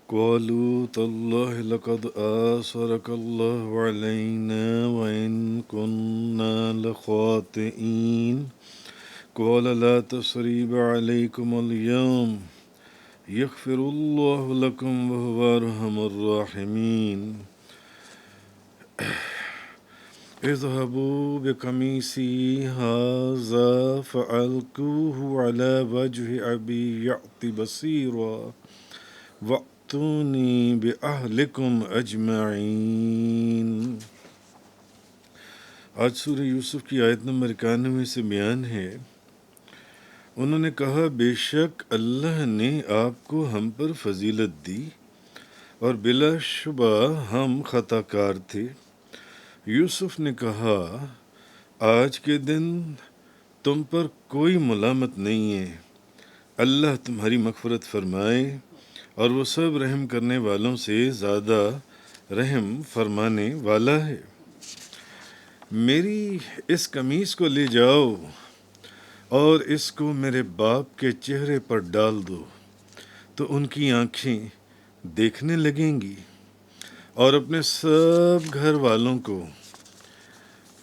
قالوا تالله لقد آثرك الله علينا وإن كنا لخاطئين قال لا تثريب عليكم اليوم يغفر الله لكم وهو أرحم الراحمين اذهبوا بقميصي هذا فألقوه على وجه أبي يأت بصيرا وَأْتُونِي بِأَهْلِكُمْ أَجْمَعِينَ۔ آج سورہ یوسف کی آیت نمبر 91 سے بیان ہے، انہوں نے کہا بے شک اللہ نے آپ کو ہم پر فضیلت دی اور بلا شبہ ہم خطا کار تھے۔ یوسف نے کہا آج کے دن تم پر کوئی ملامت نہیں ہے، اللہ تمہاری مغفرت فرمائے اور وہ سب رحم کرنے والوں سے زیادہ رحم فرمانے والا ہے۔ میری اس قمیص کو لے جاؤ اور اس کو میرے باپ کے چہرے پر ڈال دو تو ان کی آنکھیں دیکھنے لگیں گی، اور اپنے سب گھر والوں کو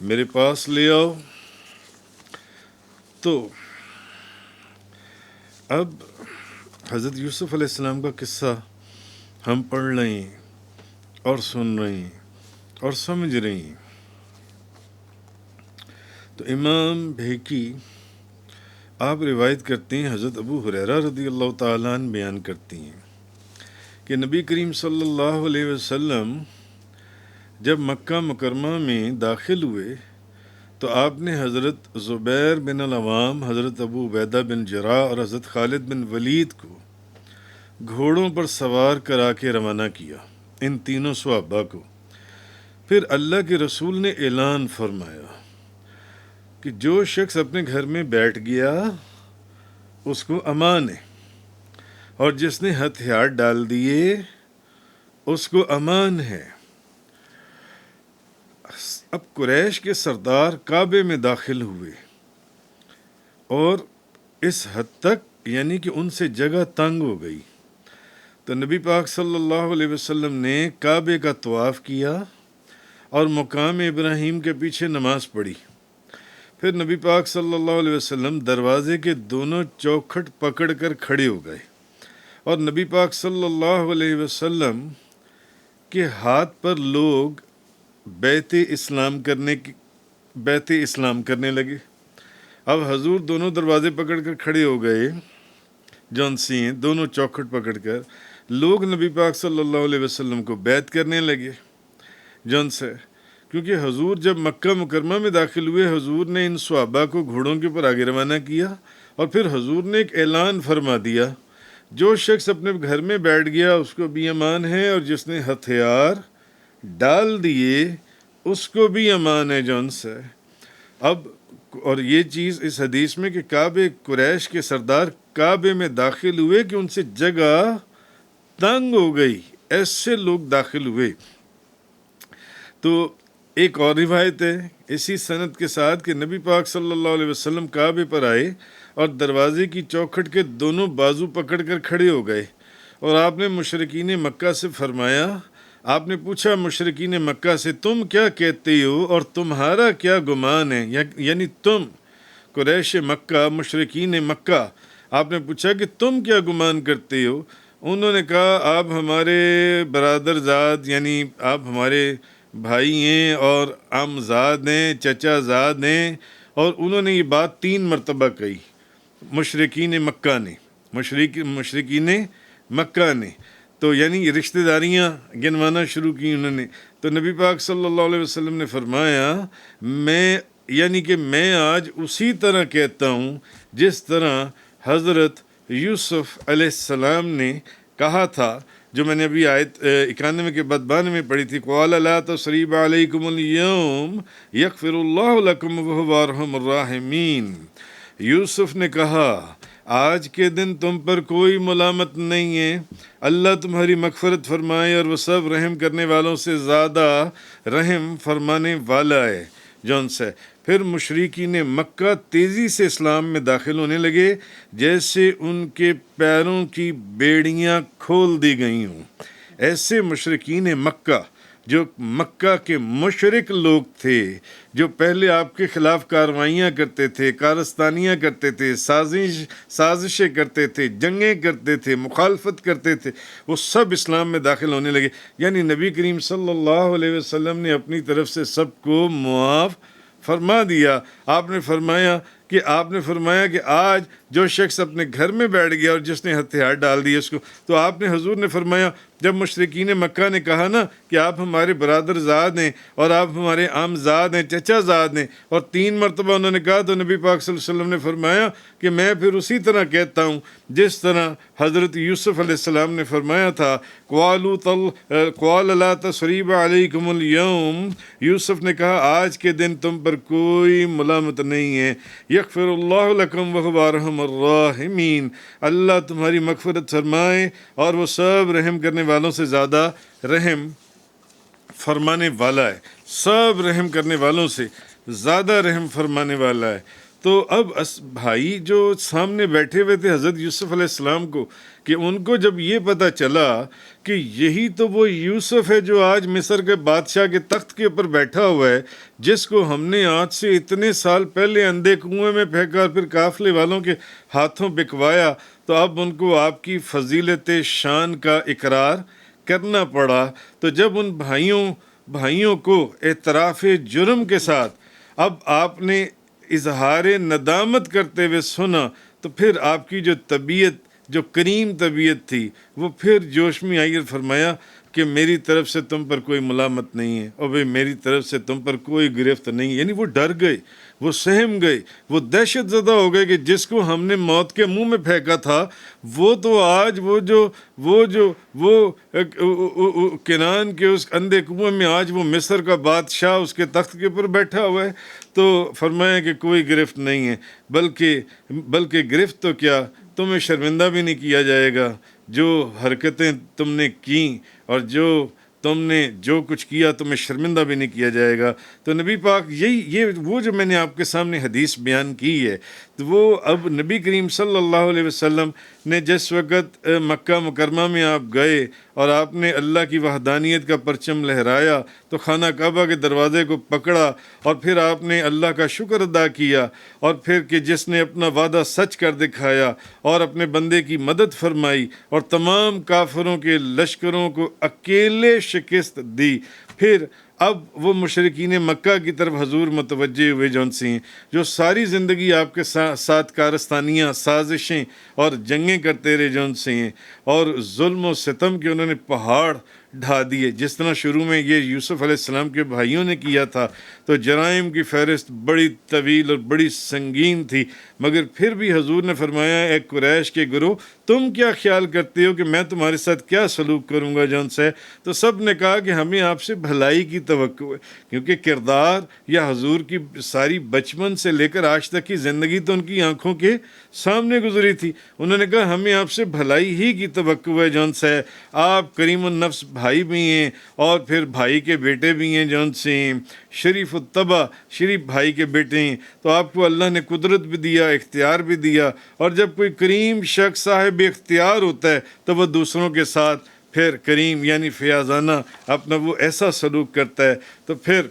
میرے پاس لے آؤ۔ تو اب حضرت یوسف علیہ السلام کا قصہ ہم پڑھ رہے ہیں اور سن رہے ہیں اور سمجھ رہے ہیں۔ تو امام بہقی آپ روایت کرتے ہیں، حضرت ابو ہریرہ رضی اللہ تعالیٰ عنہ بیان کرتی ہیں کہ نبی کریم صلی اللہ علیہ وسلم جب مکہ مکرمہ میں داخل ہوئے تو آپ نے حضرت زبیر بن العوام، حضرت ابو عبیدہ بن جراح اور حضرت خالد بن ولید کو گھوڑوں پر سوار کرا کے روانہ کیا، ان تینوں صحابہ کو۔ پھر اللہ کے رسول نے اعلان فرمایا کہ جو شخص اپنے گھر میں بیٹھ گیا اس کو امان ہے، اور جس نے ہتھیار ڈال دیے اس کو امان ہے۔ اب قریش کے سردار کعبے میں داخل ہوئے اور اس حد تک یعنی کہ ان سے جگہ تنگ ہو گئی، تو نبی پاک صلی اللہ علیہ وسلم نے کعبے کا طواف کیا اور مقام ابراہیم کے پیچھے نماز پڑھی۔ پھر نبی پاک صلی اللہ علیہ وسلم دروازے کے دونوں چوکھٹ پکڑ کر کھڑے ہو گئے، اور نبی پاک صلی اللہ علیہ وسلم کے ہاتھ پر لوگ بیعت اسلام کرنے لگے۔ اب حضور دونوں دروازے پکڑ کر کھڑے ہو گئے، جون سی ہیں دونوں چوکھٹ پکڑ کر، لوگ نبی پاک صلی اللہ علیہ وسلم کو بیعت کرنے لگے جون سے، کیونکہ حضور جب مکہ مکرمہ میں داخل ہوئے، حضور نے ان صحابہ کو گھوڑوں کے اوپر آگے روانہ کیا، اور پھر حضور نے ایک اعلان فرما دیا جو شخص اپنے گھر میں بیٹھ گیا اس کو بھی امان ہے، اور جس نے ہتھیار ڈال دیے اس کو بھی امان ہے جون سے۔ اب اور یہ چیز اس حدیث میں کہ کعبے قریش کے سردار کعبے میں داخل ہوئے کہ ان سے جگہ تنگ ہو گئی، ایسے لوگ داخل ہوئے۔ تو ایک اور روایت ہے اسی سند کے ساتھ کہ نبی پاک صلی اللہ علیہ وسلم کعبے پر آئے اور دروازے کی چوکھٹ کے دونوں بازو پکڑ کر کھڑے ہو گئے، اور آپ نے مشرکین مکہ سے فرمایا، آپ نے پوچھا مشرکین مکہ سے تم کیا کہتے ہو اور تمہارا کیا گمان ہے، یعنی تم قریش مکہ، مشرکین مکہ، آپ نے پوچھا کہ تم کیا گمان کرتے ہو؟ انہوں نے کہا آپ ہمارے برادر زاد، یعنی آپ ہمارے بھائی ہیں اور عم زاد ہیں، چچا زاد ہیں، اور انہوں نے یہ بات 3 مرتبہ کہی مشرکین مکہ نے، مشرکین مکہ نے، تو یعنی رشتہ داریاں گنوانا شروع کی انہوں نے۔ تو نبی پاک صلی اللہ علیہ وسلم نے فرمایا میں آج اسی طرح کہتا ہوں جس طرح حضرت یوسف علیہ السلام نے کہا تھا، جو میں نے ابھی آیت 91 کے بعد 92 میں پڑھی تھی، قَالَ لَا تَثْرِيبَ عَلَيْكُمُ الْيَوْمَ يَغْفِرُ اللَّهُ لَكُمْ وَهُوَ أَرْحَمُ الرَّاحِمِينَ۔ یوسف نے کہا آج کے دن تم پر کوئی ملامت نہیں ہے، اللہ تمہاری مغفرت فرمائے اور وہ سب رحم کرنے والوں سے زیادہ رحم فرمانے والا ہے جون سے۔ پھر مشرکین مکہ تیزی سے اسلام میں داخل ہونے لگے جیسے ان کے پیروں کی بیڑیاں کھول دی گئی ہوں۔ ایسے مشرکین مکہ جو مکہ کے مشرک لوگ تھے، جو پہلے آپ کے خلاف کارروائیاں کرتے تھے، کارستانیاں کرتے تھے، سازشیں کرتے تھے، جنگیں کرتے تھے، مخالفت کرتے تھے، وہ سب اسلام میں داخل ہونے لگے۔ یعنی نبی کریم صلی اللہ علیہ وسلم نے اپنی طرف سے سب کو معاف فرما دیا۔ آپ نے فرمایا کہ آج جو شخص اپنے گھر میں بیٹھ گیا اور جس نے ہتھیار ڈال دیے اس کو، تو آپ نے حضور نے فرمایا جب مشرکین مکہ نے کہا نا کہ آپ ہمارے برادر زاد ہیں اور آپ ہمارے عم زاد ہیں، چچا زاد ہیں، اور 3 مرتبہ انہوں نے کہا، تو نبی پاک صلی اللہ علیہ وسلم نے فرمایا کہ میں پھر اسی طرح کہتا ہوں جس طرح حضرت یوسف علیہ السلام نے فرمایا تھا، قَالَ لَا تَثْرِيبَ عَلَيْكُمُ الْيَوْمَ، یوسف نے کہا آج کے دن تم پر کوئی ملامت نہیں ہے، یغفر اللہ لکم وہو ارحم الراحمین، اللہ تمہاری مغفرت فرمائے اور وہ سب رحم کرنے والوں سے زیادہ رحم فرمانے والا ہے، سب رحم کرنے والوں سے زیادہ رحم فرمانے والا ہے۔ تو اب بھائی جو سامنے بیٹھے ہوئے تھے حضرت یوسف علیہ السلام کو، کہ ان کو جب یہ پتہ چلا کہ یہی تو وہ یوسف ہے جو آج مصر کے بادشاہ کے تخت کے اوپر بیٹھا ہوا ہے، جس کو ہم نے آج سے اتنے سال پہلے اندھے کنویں میں پھینکا اور پھر قافلے والوں کے ہاتھوں بکوایا، تو اب ان کو آپ کی فضیلت شان کا اقرار کرنا پڑا۔ تو جب ان بھائیوں کو اعتراف جرم کے ساتھ اب آپ نے اظہار ندامت کرتے ہوئے سنا، تو پھر آپ کی جو طبیعت، جو کریم طبیعت تھی، وہ پھر جوش میں آئی اور فرمایا کہ میری طرف سے تم پر کوئی ملامت نہیں ہے، اور میری طرف سے تم پر کوئی گرفت نہیں ہے۔ یعنی وہ ڈر گئے، وہ سہم گئے، وہ دہشت زدہ ہو گئے کہ جس کو ہم نے موت کے منہ میں پھینکا تھا، وہ تو آج وہ کنان کے اس اندھے کنویں میں آج وہ مصر کا بادشاہ اس کے تخت کے اوپر بیٹھا ہوا ہے۔ تو فرمایا کہ کوئی گرفت نہیں ہے، بلکہ گرفت تو کیا، تمہیں شرمندہ بھی نہیں کیا جائے گا، جو حرکتیں تم نے کیں اور تم نے جو کچھ کیا تمہیں شرمندہ بھی نہیں کیا جائے گا۔ تو نبی پاک یہ وہ جو میں نے آپ کے سامنے حدیث بیان کی ہے، تو وہ اب نبی کریم صلی اللہ علیہ وسلم نے جس وقت مکہ مکرمہ میں آپ گئے اور آپ نے اللہ کی وحدانیت کا پرچم لہرایا، تو خانہ کعبہ کے دروازے کو پکڑا اور پھر آپ نے اللہ کا شکر ادا کیا، اور پھر کہ جس نے اپنا وعدہ سچ کر دکھایا اور اپنے بندے کی مدد فرمائی اور تمام کافروں کے لشکروں کو اکیلے شکست دی، پھر اب وہ مشرکین مکہ کی طرف حضور متوجہ ہوئے جو ساری زندگی آپ کے ساتھ کارستانیاں، سازشیں اور جنگیں کرتے رہے، اور ظلم و ستم کے انہوں نے پہاڑ ڈھا دیے، جس طرح شروع میں یہ یوسف علیہ السلام کے بھائیوں نے کیا تھا۔ تو جرائم کی فہرست بڑی طویل اور بڑی سنگین تھی، مگر پھر بھی حضور نے فرمایا، اے قریش کے گروہ، تم کیا خیال کرتے ہو کہ میں تمہارے ساتھ کیا سلوک کروں گا سے؟ تو سب نے کہا کہ ہمیں آپ سے بھلائی کی توقع ہے، کیونکہ کردار یا حضور کی ساری بچپن سے لے کر آج تک کی زندگی تو ان کی آنکھوں کے سامنے گزری تھی۔ انہوں نے کہا ہمیں آپ سے بھلائی ہی کی توقع ہے سے، آپ کریم النفس بھائی بھی ہیں اور پھر بھائی کے بیٹے بھی ہیں سے شریف الطبع، شریف بھائی کے بیٹے ہیں، تو آپ کو اللہ نے قدرت بھی دیا، اختیار بھی دیا، اور جب کوئی کریم شخص صاحب اختیار ہوتا ہے تو وہ دوسروں کے ساتھ پھر کریم یعنی فیاضانہ اپنا وہ ایسا سلوک کرتا ہے۔ تو پھر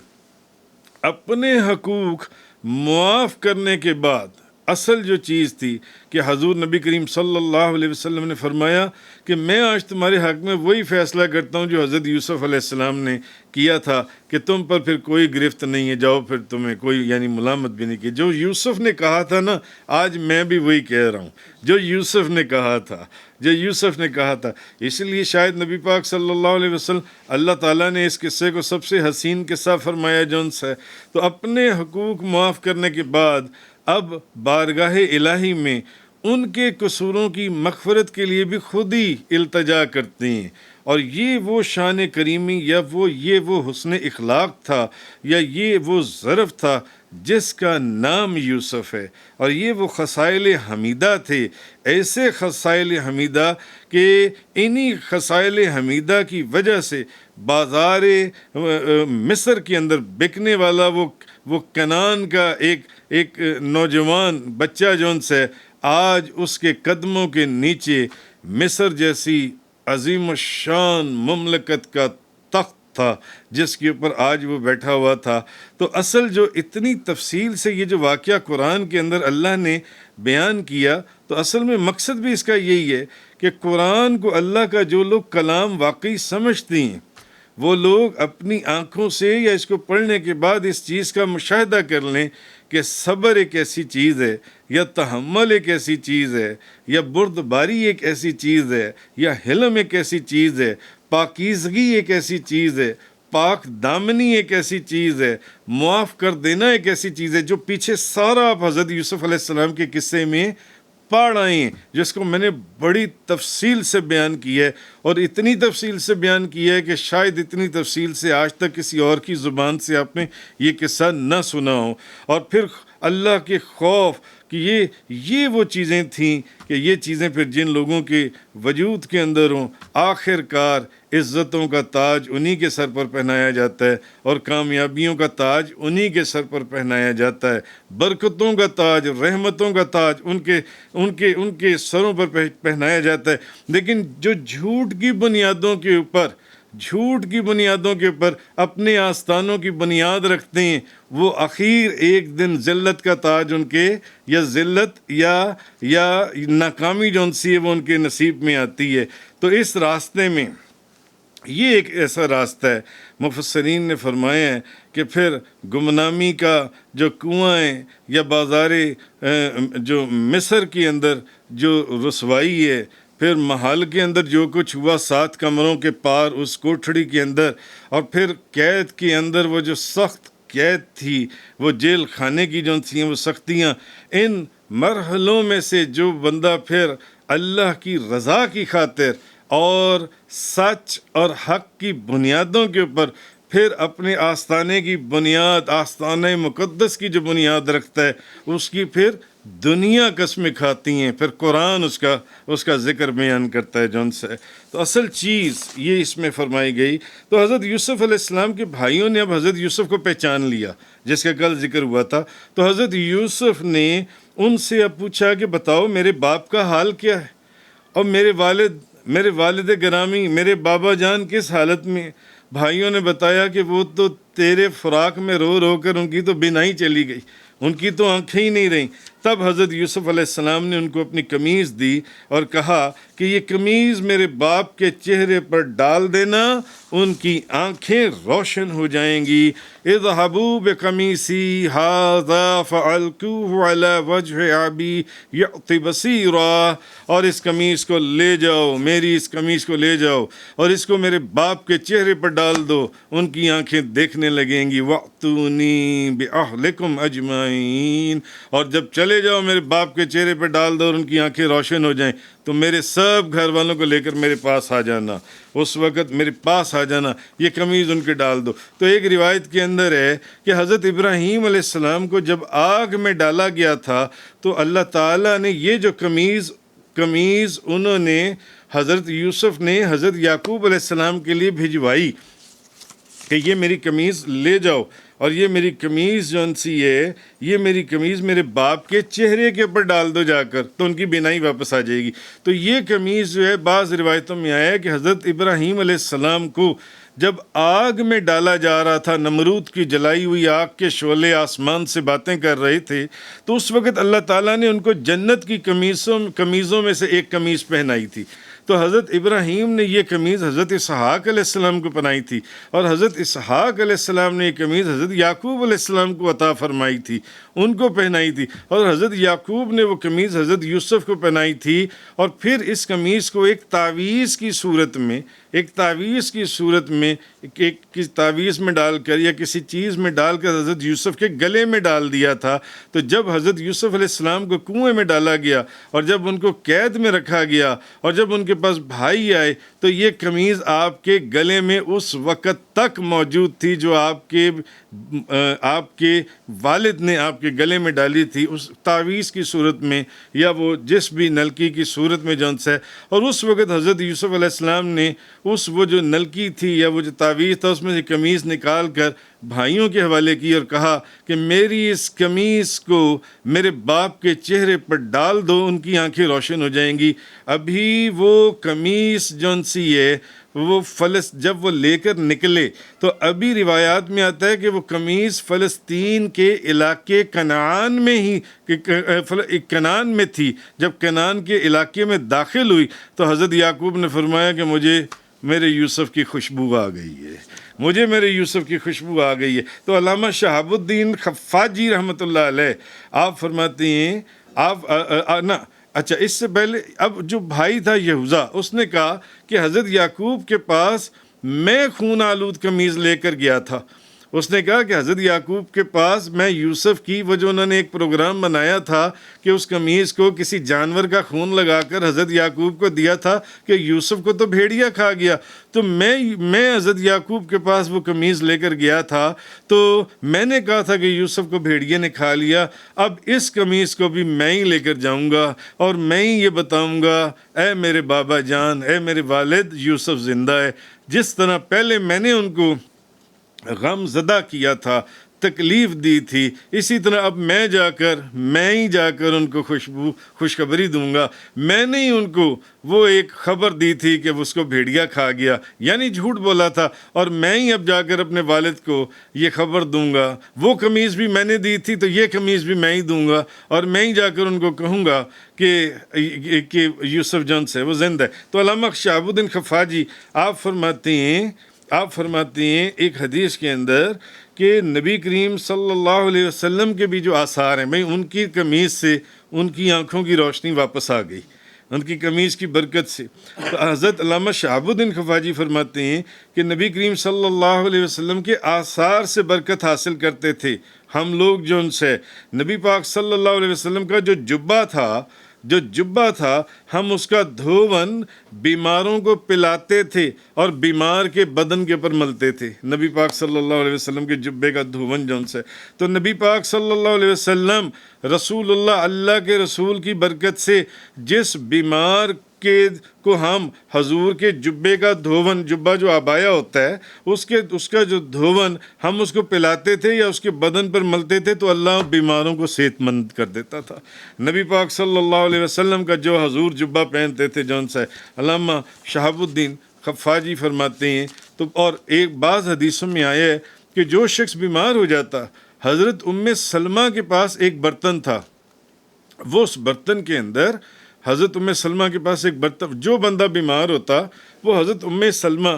اپنے حقوق معاف کرنے کے بعد اصل جو چیز تھی کہ حضور نبی کریم صلی اللہ علیہ وسلم نے فرمایا کہ میں آج تمہارے حق میں وہی فیصلہ کرتا ہوں جو حضرت یوسف علیہ السلام نے کیا تھا کہ تم پر پھر کوئی گرفت نہیں ہے، جاؤ پھر تمہیں کوئی یعنی ملامت بھی نہیں کی۔ جو یوسف نے کہا تھا نا، آج میں بھی وہی کہہ رہا ہوں جو یوسف نے کہا تھا۔ اس لیے شاید نبی پاک صلی اللہ علیہ وسلم، اللہ تعالیٰ نے اس قصے کو سب سے حسین قصہ فرمایا سے، تو اپنے حقوق معاف کرنے کے بعد اب بارگاہ الہی میں ان کے قصوروں کی مغفرت کے لیے بھی خود ہی التجا کرتے ہیں، اور یہ وہ شان کریمی یا یہ وہ حسن اخلاق تھا یا یہ وہ ظرف تھا جس کا نام یوسف ہے، اور یہ وہ خصائل حمیدہ تھے، ایسے خصائل حمیدہ کہ انہی خصائل حمیدہ کی وجہ سے بازار مصر کے اندر بکنے والا وہ کنان کا ایک نوجوان بچہ جون سے آج اس کے قدموں کے نیچے مصر جیسی عظیم الشان مملکت کا تخت تھا جس کے اوپر آج وہ بیٹھا ہوا تھا۔ تو اصل جو اتنی تفصیل سے یہ جو واقعہ قرآن کے اندر اللہ نے بیان کیا، تو اصل میں مقصد بھی اس کا یہی ہے کہ قرآن کو اللہ کا جو لوگ کلام واقعی سمجھتے ہیں، وہ لوگ اپنی آنکھوں سے یا اس کو پڑھنے کے بعد اس چیز کا مشاہدہ کر لیں کہ صبر ایک ایسی چیز ہے، یا تحمل ایک ایسی چیز ہے، یا بردباری ایک ایسی چیز ہے، یا حلم ایک ایسی چیز ہے، پاکیزگی ایک ایسی چیز ہے، پاک دامنی ایک ایسی چیز ہے، معاف کر دینا ایک ایسی چیز ہے، جو پیچھے سارا آپ حضرت یوسف علیہ السلام کے قصے میں پڑھ آئے ہیں، جس کو میں نے بڑی تفصیل سے بیان کی ہے، اور اتنی تفصیل سے بیان کی ہے کہ شاید اتنی تفصیل سے آج تک کسی اور کی زبان سے آپ نے یہ قصہ نہ سنا ہو۔ اور پھر اللہ کے خوف کہ یہ وہ چیزیں تھیں کہ یہ چیزیں پھر جن لوگوں کے وجود کے اندر ہوں، آخر کار عزتوں کا تاج انہی کے سر پر پہنایا جاتا ہے، اور کامیابیوں کا تاج انہی کے سر پر پہنایا جاتا ہے، برکتوں کا تاج، رحمتوں کا تاج ان کے سروں پر پہنایا جاتا ہے۔ لیکن جو جھوٹ کی بنیادوں کے اوپر اپنے آستانوں کی بنیاد رکھتے ہیں، وہ اخیر ایک دن ذلت کا تاج ان کے، یا ذلت یا ناکامی جون سی ہے وہ ان کے نصیب میں آتی ہے۔ تو اس راستے میں یہ ایک ایسا راستہ ہے، مفسرین نے فرمایا ہے کہ پھر گمنامی کا جو کنواں ہے، یا بازار جو مصر کے اندر جو رسوائی ہے، پھر محل کے اندر جو کچھ ہوا 7 کمروں کے پار اس کوٹھڑی کے اندر، اور پھر قید کے اندر وہ جو سخت قید تھی، وہ جیل خانے کی جو تھیں وہ سختیاں، ان مرحلوں میں سے جو بندہ پھر اللہ کی رضا کی خاطر اور سچ اور حق کی بنیادوں کے اوپر پھر اپنے آستانے کی بنیاد، آستانہ مقدس کی جو بنیاد رکھتا ہے، اس کی پھر دنیا قسمیں کھاتی ہیں، پھر قرآن اس کا ذکر بیان کرتا ہے جون سے۔ تو اصل چیز یہ اس میں فرمائی گئی۔ تو حضرت یوسف علیہ السلام کے بھائیوں نے اب حضرت یوسف کو پہچان لیا، جس کا کل ذکر ہوا تھا۔ تو حضرت یوسف نے ان سے اب پوچھا کہ بتاؤ میرے باپ کا حال کیا ہے، اور میرے والد گرامی، میرے بابا جان کس حالت میں؟ بھائیوں نے بتایا کہ وہ تو تیرے فراق میں رو رو کر ان کی تو بینائی چلی گئی، ان کی تو آنکھیں ہی نہیں رہیں۔ تب حضرت یوسف علیہ السلام نے ان کو اپنی قمیض دی اور کہا کہ یہ قمیض میرے باپ کے چہرے پر ڈال دینا، ان کی آنکھیں روشن ہو جائیں گی۔ اذهبوا بقمیصی ھذا فألقوه علی وجہ ابی یأت بصیرا، اور اس قمیص کو لے جاؤ، میری اس قمیص کو لے جاؤ اور اس کو میرے باپ کے چہرے پر ڈال دو، ان کی آنکھیں دیکھنے لگیں گی۔ وَأْتُونِي بِأَهْلِكُمْ أَجْمَعِينَ، اور جب چلے جاؤ میرے باپ کے چہرے پہ ڈال دو اور ان کی آنکھیں روشن ہو جائیں، تو میرے سب گھر والوں کو لے کر میرے پاس آ جانا، اس وقت میرے پاس آ جانا، یہ قمیض ان کے ڈال دو۔ تو ایک روایت کے اندر ہے کہ حضرت ابراہیم علیہ السلام کو جب آگ میں ڈالا گیا تھا تو اللہ تعالیٰ نے یہ جو قمیض انہوں نے حضرت یوسف نے حضرت یعقوب علیہ السلام کے لیے بھجوائی کہ یہ میری قمیض لے جاؤ، اور یہ میری قمیض جو سی ہے، یہ میری قمیض میرے باپ کے چہرے کے اوپر ڈال دو جا کر، تو ان کی بینائی واپس آ جائے گی۔ تو یہ قمیض جو ہے بعض روایتوں میں آیا ہے کہ حضرت ابراہیم علیہ السلام کو جب آگ میں ڈالا جا رہا تھا، نمرود کی جلائی ہوئی آگ کے شعلے آسمان سے باتیں کر رہے تھے، تو اس وقت اللہ تعالیٰ نے ان کو جنت کی قمیضوں میں سے ایک قمیض پہنائی تھی۔ تو حضرت ابراہیم نے یہ قمیض حضرت اسحاق علیہ السلام کو پہنائی تھی، اور حضرت اسحاق علیہ السلام نے یہ قمیض حضرت یعقوب علیہ السلام کو عطا فرمائی تھی، ان کو پہنائی تھی، اور حضرت یعقوب نے وہ قمیض حضرت یوسف کو پہنائی تھی۔ اور پھر اس قمیض کو ایک تعویذ کی صورت میں تعویذ میں ڈال کر یا کسی چیز میں ڈال کر حضرت یوسف کے گلے میں ڈال دیا تھا۔ تو جب حضرت یوسف علیہ السلام کو کنویں میں ڈالا گیا اور جب ان کو قید میں رکھا گیا اور جب ان کے پاس بھائی آئے، تو یہ قمیض آپ کے گلے میں اس وقت تک موجود تھی جو آپ کے والد نے آپ کے گلے میں ڈالی تھی، اس تعویذ کی صورت میں یا وہ جس بھی نلکی کی صورت میں جون سے۔ اور اس وقت حضرت یوسف علیہ السلام نے وہ جو نلکی تھی یا وہ جو تعویذ تھا، اس میں سے قمیض نکال کر بھائیوں کے حوالے کی اور کہا کہ میری اس قمیص کو میرے باپ کے چہرے پر ڈال دو، ان کی آنکھیں روشن ہو جائیں گی۔ ابھی وہ قمیص جون سی ہے وہ جب وہ لے کر نکلے تو ابھی روایات میں آتا ہے کہ وہ قمیص فلسطین کے علاقے کنعان میں ہی کنعان میں تھی۔ جب کنعان کے علاقے میں داخل ہوئی تو حضرت یعقوب نے فرمایا کہ مجھے میرے یوسف کی خوشبو آ گئی ہے، مجھے میرے یوسف کی خوشبو آ گئی ہے۔ تو علامہ شہاب الدین خفاجی رحمۃ اللہ علیہ آپ فرماتے ہیں اچھا اس سے پہلے اب جو بھائی تھا یہوذا، اس نے کہا کہ حضرت یعقوب کے پاس میں خون آلود قمیض لے کر گیا تھا۔ اس نے کہا کہ حضرت یعقوب کے پاس میں یوسف کی وہ جو انہوں نے ایک پروگرام بنایا تھا کہ اس قمیض کو کسی جانور کا خون لگا کر حضرت یعقوب کو دیا تھا کہ یوسف کو تو بھیڑیا کھا گیا، تو میں حضرت یعقوب کے پاس وہ قمیض لے کر گیا تھا تو میں نے کہا تھا کہ یوسف کو بھیڑیے نے کھا لیا، اب اس قمیض کو بھی میں ہی لے کر جاؤں گا اور میں ہی یہ بتاؤں گا اے میرے بابا جان، اے میرے والد، یوسف زندہ ہے۔ جس طرح پہلے میں نے ان کو غم زدہ کیا تھا، تکلیف دی تھی، اسی طرح اب میں ہی جا کر ان کو خوشخبری دوں گا۔ میں نے ہی ان کو وہ ایک خبر دی تھی کہ اس کو بھیڑیا کھا گیا، یعنی جھوٹ بولا تھا، اور میں ہی اب جا کر اپنے والد کو یہ خبر دوں گا۔ وہ قمیض بھی میں نے دی تھی تو یہ قمیض بھی میں ہی دوں گا، اور میں ہی جا کر ان کو کہوں گا کہ یوسف جون سے وہ زندہ ہے۔ تو علامہ شہاب الدین خفاجی آپ فرماتے ہیں ایک حدیث کے اندر کہ نبی کریم صلی اللہ علیہ وسلم کے بھی جو آثار ہیں، ان کی قمیض سے ان کی آنکھوں کی روشنی واپس آ گئی، ان کی قمیض کی برکت سے۔ تو حضرت علامہ شہاب الدین خفاجی فرماتے ہیں کہ نبی کریم صلی اللہ علیہ وسلم کے آثار سے برکت حاصل کرتے تھے ہم لوگ، جو ان سے نبی پاک صلی اللہ علیہ وسلم کا جو جبہ تھا ہم اس کا دھون بیماروں کو پلاتے تھے اور بیمار کے بدن کے اوپر ملتے تھے، نبی پاک صلی اللہ علیہ وسلم کے جبے کا دھون جون سے۔ تو نبی پاک صلی اللہ علیہ وسلم رسول اللہ کے رسول کی برکت سے جس بیمار کو ہم حضور کے جبے کا دھون، جبہ جو عبایا ہوتا ہے اس کا جو دھون ہم اس کو پلاتے تھے یا اس کے بدن پر ملتے تھے تو اللہ بیماروں کو صحت مند کر دیتا تھا۔ نبی پاک صلی اللہ علیہ وسلم کا جو حضور جبہ پہنتے تھے جون سا علامہ شہاب الدین خفاجی فرماتے ہیں تو، اور ایک بعض حدیثوں میں آیا ہے کہ جو شخص بیمار ہو جاتا، حضرت ام سلمہ کے پاس ایک برتن تھا، وہ اس برتن کے اندر حضرت ام سلمہ کے پاس ایک برتن، جو بندہ بیمار ہوتا وہ حضرت ام سلمہ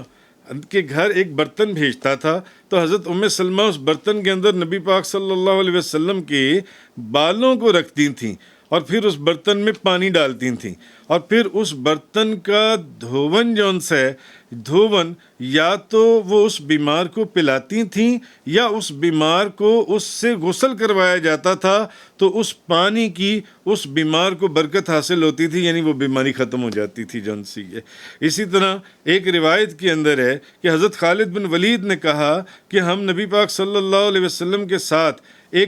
کے گھر ایک برتن بھیجتا تھا، تو حضرت ام سلمہ اس برتن کے اندر نبی پاک صلی اللہ علیہ وسلم کے بالوں کو رکھتی تھیں اور پھر اس برتن میں پانی ڈالتی تھیں، اور پھر اس برتن کا دھون جون سا ہے دھون یا تو وہ اس بیمار کو پلاتی تھیں یا اس بیمار کو اس سے غسل کروایا جاتا تھا تو اس پانی کی اس بیمار کو برکت حاصل ہوتی تھی، یعنی وہ بیماری ختم ہو جاتی تھی جون سی ہے۔ اسی طرح ایک روایت کے اندر ہے کہ حضرت خالد بن ولید نے کہا کہ ہم نبی پاک صلی اللہ علیہ وسلم کے ساتھ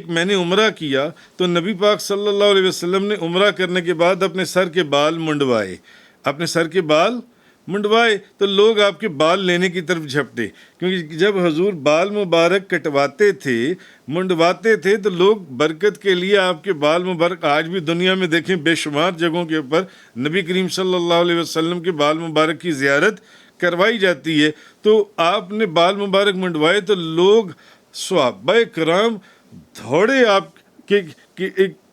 میں نے عمرہ کیا تو نبی پاک صلی اللہ علیہ وسلم نے عمرہ کرنے کے بعد اپنے سر کے بال منڈوائے تو لوگ آپ کے بال لینے کی طرف جھپٹے، کیونکہ جب حضور بال مبارک کٹواتے تھے منڈواتے تھے تو لوگ برکت کے لیے آپ کے بال مبارک، آج بھی دنیا میں دیکھیں بے شمار جگہوں کے اوپر نبی کریم صلی اللہ علیہ وسلم کے بال مبارک کی زیارت کروائی جاتی ہے، تو آپ نے بال مبارک منڈوائے تو لوگ صحابہ کرام دوڑے آپ کے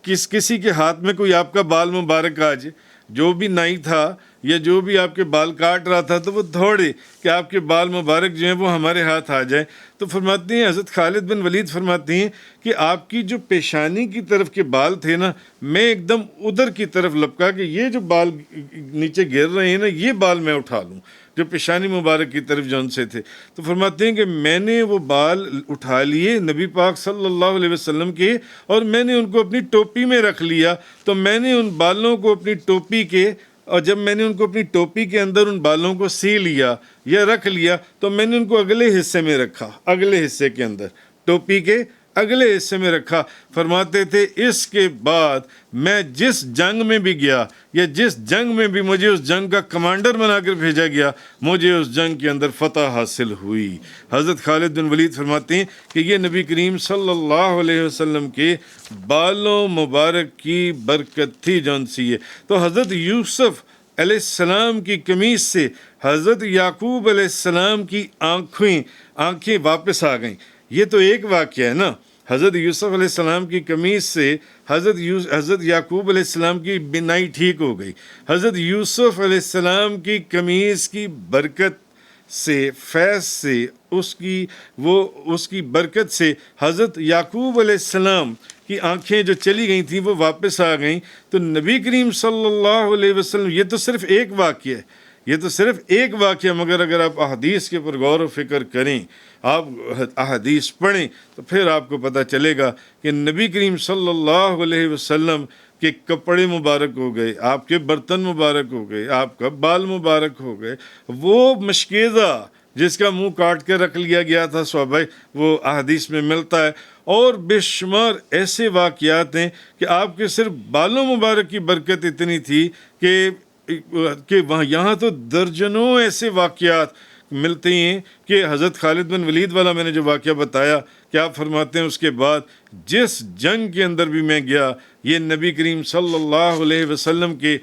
کسی کے ہاتھ میں کوئی آپ کا بال مبارک آ جائے، جو بھی نائی تھا یا جو بھی آپ کے بال کاٹ رہا تھا تو وہ دوڑے کہ آپ کے بال مبارک جو ہیں وہ ہمارے ہاتھ آ جائیں۔ تو فرماتے ہیں حضرت خالد بن ولید فرماتے ہیں کہ آپ کی جو پیشانی کی طرف کے بال تھے نا، میں ایک دم ادھر کی طرف لپکا کہ یہ جو بال نیچے گر رہے ہیں نا یہ بال میں اٹھا لوں، جو پیشانی مبارک کی طرف جون سے تھے۔ تو فرماتے ہیں کہ میں نے وہ بال اٹھا لیے نبی پاک صلی اللہ علیہ وسلم کے، اور میں نے ان کو اپنی ٹوپی میں رکھ لیا، تو میں نے ان بالوں کو اپنی ٹوپی کے، اور جب میں نے ان کو اپنی ٹوپی کے اندر ان بالوں کو سی لیا یا رکھ لیا تو میں نے ان کو اگلے حصے میں رکھا، اگلے حصے کے اندر ٹوپی کے اگلے حصے میں رکھا. فرماتے تھے اس کے بعد میں جس جنگ میں بھی گیا یا جس جنگ میں بھی مجھے اس جنگ کا کمانڈر بنا کر بھیجا گیا مجھے اس جنگ کے اندر فتح حاصل ہوئی. حضرت خالد بن ولید فرماتے ہیں کہ یہ نبی کریم صلی اللہ علیہ وسلم کے بالوں مبارک کی برکت تھی جون سی ہے. تو حضرت یوسف علیہ السلام کی قمیص سے حضرت یعقوب علیہ السلام کی آنکھیں واپس آ گئیں. یہ تو ایک واقعہ ہے نا. حضرت یوسف علیہ السلام کی قمیص سے حضرت یعقوب علیہ السلام کی بینائی ٹھیک ہو گئی. حضرت یوسف علیہ السلام کی قمیص کی برکت سے، فیض سے، اس کی برکت سے حضرت یعقوب علیہ السلام کی آنکھیں جو چلی گئی تھیں وہ واپس آ گئیں. تو نبی کریم صلی اللہ علیہ وسلم، یہ تو صرف ایک واقعہ ہے، یہ تو صرف ایک واقعہ، مگر اگر آپ احادیث کے اوپر غور و فکر کریں، آپ احادیث پڑھیں تو پھر آپ کو پتہ چلے گا کہ نبی کریم صلی اللہ علیہ وسلم کے کپڑے مبارک ہو گئے، آپ کے برتن مبارک ہو گئے، آپ کا بال مبارک ہو گئے. وہ مشکیزہ جس کا منہ کاٹ کے رکھ لیا گیا تھا صحابہ، وہ احادیث میں ملتا ہے. اور بے شمار ایسے واقعات ہیں کہ آپ کے صرف بالوں مبارک کی برکت اتنی تھی کہ وہاں یہاں تو درجنوں ایسے واقعات ملتے ہیں کہ حضرت خالد بن ولید والا میں نے جو واقعہ بتایا کہ آپ فرماتے ہیں اس کے بعد جس جنگ کے اندر بھی میں گیا یہ نبی کریم صلی اللہ علیہ وسلم کے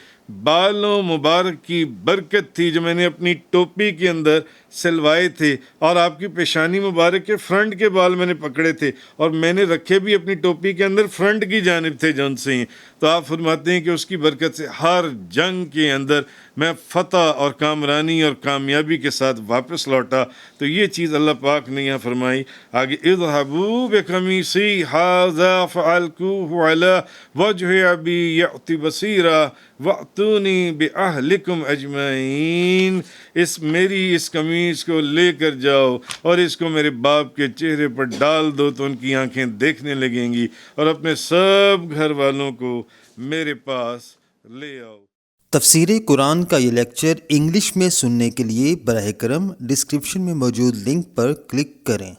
بالوں مبارک کی برکت تھی جو میں نے اپنی ٹوپی کے اندر سلوائے تھے، اور آپ کی پیشانی مبارک کے فرنٹ کے بال میں نے پکڑے تھے اور میں نے رکھے بھی اپنی ٹوپی کے اندر فرنٹ کی جانب تھے جون سے ہیں. تو آپ فرماتے ہیں کہ اس کی برکت سے ہر جنگ کے اندر میں فتح اور کامرانی اور کامیابی کے ساتھ واپس لوٹا. تو یہ چیز اللہ پاک نے یہاں فرمائی. آگے اذهبوا بقمیصی ھذا فالقوه علی وجه ابی یأت بصیرا واتونی باہلکم اجمعین. میری اس قمیص کو لے کر جاؤ اور اس کو میرے باپ کے چہرے پر ڈال دو تو ان کی آنکھیں دیکھنے لگیں گی، اور اپنے سب گھر والوں کو میرے پاس لے آؤ. تفسیر قرآن کا یہ لیکچر انگلش میں سننے کے لیے براہ کرم ڈسکرپشن میں موجود لنک پر کلک کریں.